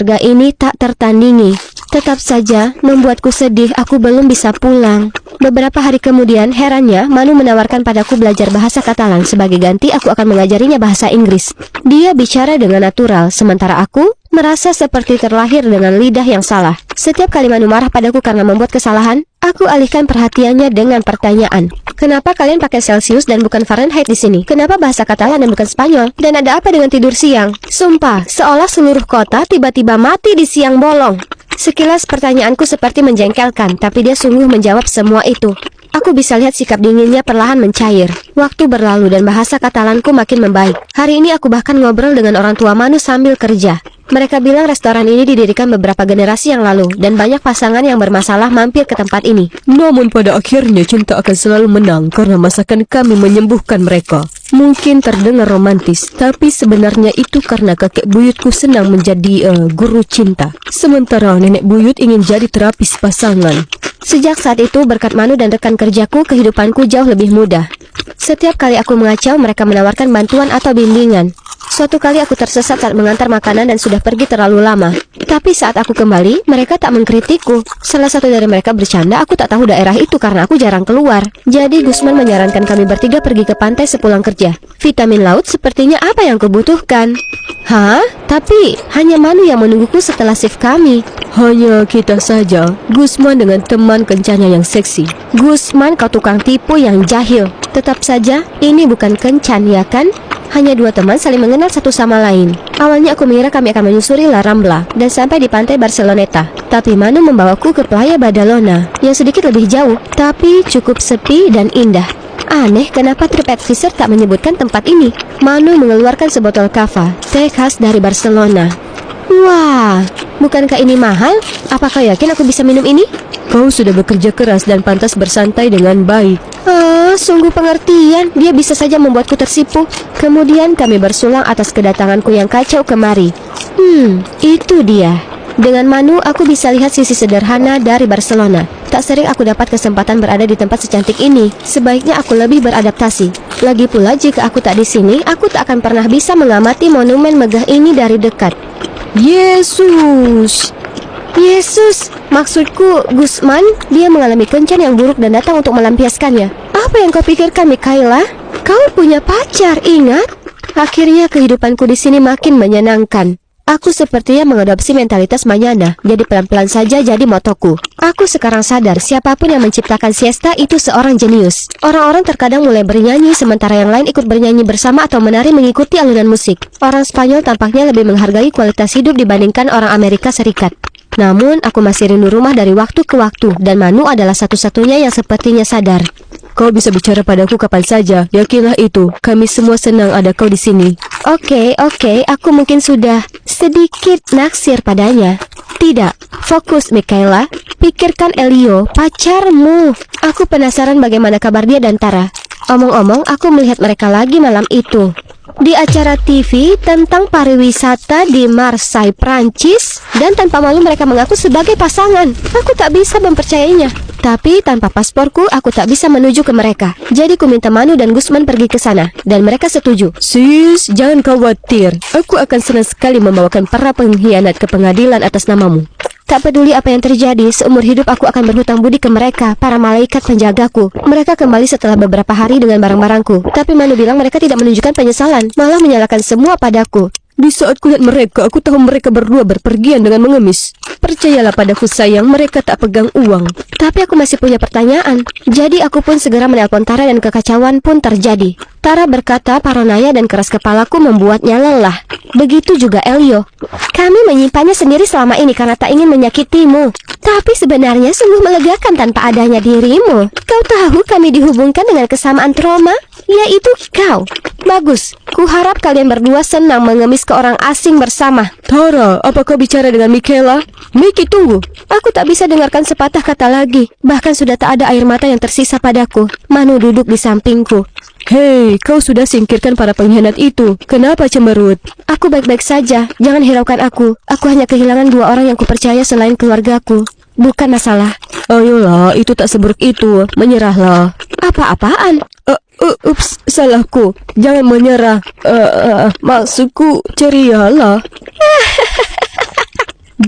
Harga ini tak tertandingi. Tetap saja membuatku sedih aku belum bisa pulang. Beberapa hari kemudian, herannya, Manu menawarkan padaku belajar bahasa Katalan. Sebagai ganti, aku akan mengajarinya bahasa Inggris. Dia bicara dengan natural, sementara aku merasa seperti terlahir dengan lidah yang salah. Setiap kali Manu marah padaku karena membuat kesalahan, aku alihkan perhatiannya dengan pertanyaan. Kenapa kalian pakai Celsius dan bukan Fahrenheit di sini? Kenapa bahasa Katalan dan bukan Spanyol? Dan ada apa dengan tidur siang? Sumpah, seolah seluruh kota tiba-tiba mati di siang bolong. Sekilas pertanyaanku seperti menjengkelkan, tapi dia sungguh menjawab semua itu. Aku bisa lihat sikap dinginnya perlahan mencair. Waktu berlalu dan bahasa Katalanku makin membaik. Hari ini aku bahkan ngobrol dengan orang tua Manu sambil kerja. Mereka bilang restoran ini didirikan beberapa generasi yang lalu, dan banyak pasangan yang bermasalah mampir ke tempat ini. Namun pada akhirnya cinta akan selalu menang karena masakan kami menyembuhkan mereka. Mungkin terdengar romantis, tapi sebenarnya itu karena kakek buyutku senang menjadi guru cinta. Sementara nenek buyut ingin jadi terapis pasangan. Sejak saat itu, berkat Manu dan rekan kerjaku, kehidupanku jauh lebih mudah. Setiap kali aku mengacau, mereka menawarkan bantuan atau bimbingan. Suatu kali aku tersesat saat mengantar makanan dan sudah pergi terlalu lama. Tapi saat aku kembali, mereka tak mengkritikku. Salah satu dari mereka bercanda aku tak tahu daerah itu karena aku jarang keluar. Jadi Gusman menyarankan kami bertiga pergi ke pantai sepulang kerja. Vitamin laut sepertinya apa yang kubutuhkan. Hah? Tapi hanya Manu yang menungguku setelah shift kami. Hanya kita saja, Gusman dengan teman kencannya yang seksi. Gusman, kau tukang tipu yang jahil. Tetap saja, ini bukan kencan, ya kan? Hanya dua teman saling mengenal satu sama lain. Awalnya aku mengira kami akan menyusuri La Rambla dan sampai di pantai Barceloneta. Tapi Manu membawaku ke Playa Badalona yang sedikit lebih jauh, tapi cukup sepi dan indah. Aneh, kenapa TripAdvisor tak menyebutkan tempat ini? Manu mengeluarkan sebotol kava, teh khas dari Barcelona. Wah, bukankah ini mahal? Apakah yakin aku bisa minum ini? Kau sudah bekerja keras dan pantas bersantai dengan baik. Sungguh pengertian. Dia bisa saja membuatku tersipu. Kemudian kami bersulang atas kedatanganku yang kacau kemari. Itu dia. Dengan Manu, aku bisa lihat sisi sederhana dari Barcelona. Tak sering aku dapat kesempatan berada di tempat secantik ini. Sebaiknya aku lebih beradaptasi. Lagi pula, jika aku tak di sini, aku tak akan pernah bisa mengamati monumen megah ini dari dekat. Yesus, maksudku Gusman, dia mengalami kencan yang buruk dan datang untuk melampiaskannya. Apa yang kau pikirkan, Mikaela? Kau punya pacar, ingat? Akhirnya kehidupanku di sini makin menyenangkan. Aku sepertinya mengadopsi mentalitas Manyana, jadi pelan-pelan saja jadi motoku. Aku sekarang sadar siapapun yang menciptakan siesta itu seorang jenius. Orang-orang terkadang mulai bernyanyi sementara yang lain ikut bernyanyi bersama atau menari mengikuti alunan musik. Orang Spanyol tampaknya lebih menghargai kualitas hidup dibandingkan orang Amerika Serikat. Namun, aku masih rindu rumah dari waktu ke waktu, dan Manu adalah satu-satunya yang sepertinya sadar. kau bisa bicara padaku kapan saja. Yakinlah itu. Kami semua senang ada kau di sini. Oke, aku mungkin sudah sedikit naksir padanya. Tidak, fokus Mikaela. Pikirkan Elio, pacarmu. Aku penasaran bagaimana kabar dia dan Tara. Omong-omong, aku melihat mereka lagi malam itu di acara TV tentang pariwisata di Marseille, Prancis, dan tanpa malu mereka mengaku sebagai pasangan. Aku tak bisa mempercayainya. Tapi tanpa pasporku, aku tak bisa menuju ke mereka. Jadi ku minta Manu dan Gusman pergi ke sana, dan mereka setuju. Sis, jangan khawatir. Aku akan senang sekali membawakan para pengkhianat ke pengadilan atas namamu. Tak peduli apa yang terjadi, seumur hidup aku akan berhutang budi ke mereka, para malaikat penjagaku. Mereka kembali setelah beberapa hari dengan barang-barangku. Tapi Manu bilang mereka tidak menunjukkan penyesalan, malah menyalahkan semua padaku. Di saat kulihat mereka, aku tahu mereka berdua berpergian dengan mengemis. Percayalah padaku sayang, mereka tak pegang uang. Tapi aku masih punya pertanyaan. Jadi aku pun segera menelpon Tara dan kekacauan pun terjadi. Tara berkata paranoia dan keras kepalaku membuatnya lelah. Begitu juga Elio. Kami menyimpannya sendiri selama ini karena tak ingin menyakitimu. Tapi sebenarnya sungguh melegakan tanpa adanya dirimu. Kau tahu kami dihubungkan dengan kesamaan trauma, yaitu kau. Bagus, kuharap kalian berdua senang mengemis ke orang asing bersama. Tara, apa kau bicara dengan Mikaela? Miki, tunggu. Aku tak bisa dengarkan sepatah kata lagi. Bahkan sudah tak ada air mata yang tersisa padaku. Manu duduk di sampingku. Hei, kau sudah singkirkan para pengkhianat itu. Kenapa cemberut? Aku baik-baik saja. Jangan hiraukan aku. Aku hanya kehilangan dua orang yang kupercaya selain keluargaku. Bukan masalah. Ayolah, itu tak seburuk itu. Menyerahlah. Apa-apaan? Ups, salahku. Jangan menyerah. Maksudku cerialah.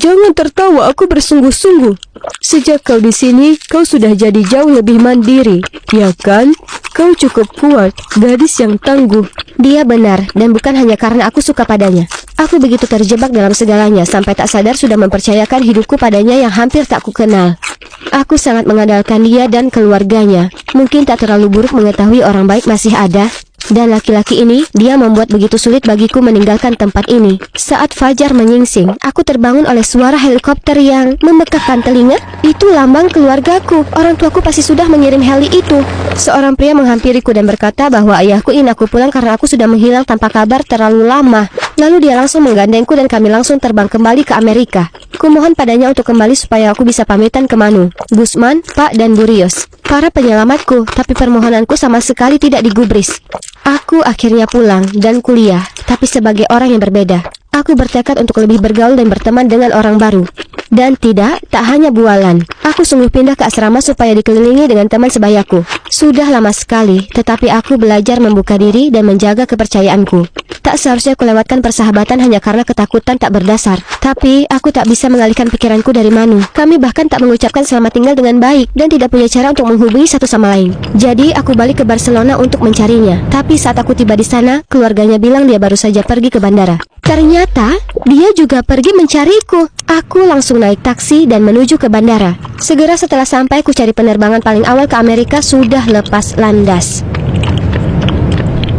Jangan tertawa, aku bersungguh-sungguh. Sejak kau di sini, kau sudah jadi jauh lebih mandiri, ya kan? Kau cukup kuat, gadis yang tangguh. Dia benar, dan bukan hanya karena aku suka padanya. Aku begitu terjebak dalam segalanya sampai tak sadar sudah mempercayakan hidupku padanya yang hampir tak kukenal. Aku sangat mengandalkan dia dan keluarganya. Mungkin tak terlalu buruk mengetahui orang baik masih ada. Dan laki-laki ini, dia membuat begitu sulit bagiku meninggalkan tempat ini. Saat fajar menyingsing, aku terbangun oleh suara helikopter yang memekakkan telinga. Itu lambang keluargaku. Orang tuaku pasti sudah mengirim heli itu. Seorang pria menghampiriku dan berkata bahwa ayahku ingin aku pulang karena aku sudah menghilang tanpa kabar terlalu lama. Lalu dia langsung menggandengku dan kami langsung terbang kembali ke Amerika. Kumohon padanya untuk kembali supaya aku bisa pamitan ke Manu, Gusman, Pak, dan Burios, para penyelamatku, tapi permohonanku sama sekali tidak digubris. Aku akhirnya pulang dan kuliah, tapi sebagai orang yang berbeda. Aku bertekad untuk lebih bergaul dan berteman dengan orang baru. Dan tak hanya bualan. Aku sungguh pindah ke asrama supaya dikelilingi dengan teman sebayaku. Sudah lama sekali, tetapi aku belajar membuka diri dan menjaga kepercayaanku. Tak seharusnya kulewatkan persahabatan hanya karena ketakutan tak berdasar. Tapi, aku tak bisa mengalihkan pikiranku dari Manu. Kami bahkan tak mengucapkan selamat tinggal dengan baik dan tidak punya cara untuk menghubungi satu sama lain. Jadi, aku balik ke Barcelona untuk mencarinya. Tapi saat aku tiba di sana, keluarganya bilang dia baru saja pergi ke bandara. Ternyata, dia juga pergi mencariku. Aku langsung naik taksi dan menuju ke bandara. Segera setelah sampai, ku cari penerbangan paling awal ke Amerika sudah lepas landas.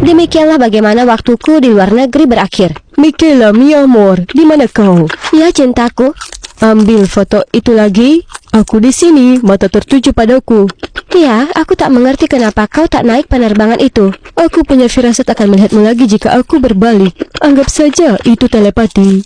Demikianlah bagaimana waktuku di luar negeri berakhir. Michaela, mi amor, di mana kau? Ya cintaku. Ambil foto itu lagi. Aku di sini, mata tertuju padaku. Ya, aku tak mengerti kenapa kau tak naik penerbangan itu. Aku punya firasat akan melihatmu lagi jika aku berbalik. Anggap saja itu telepati.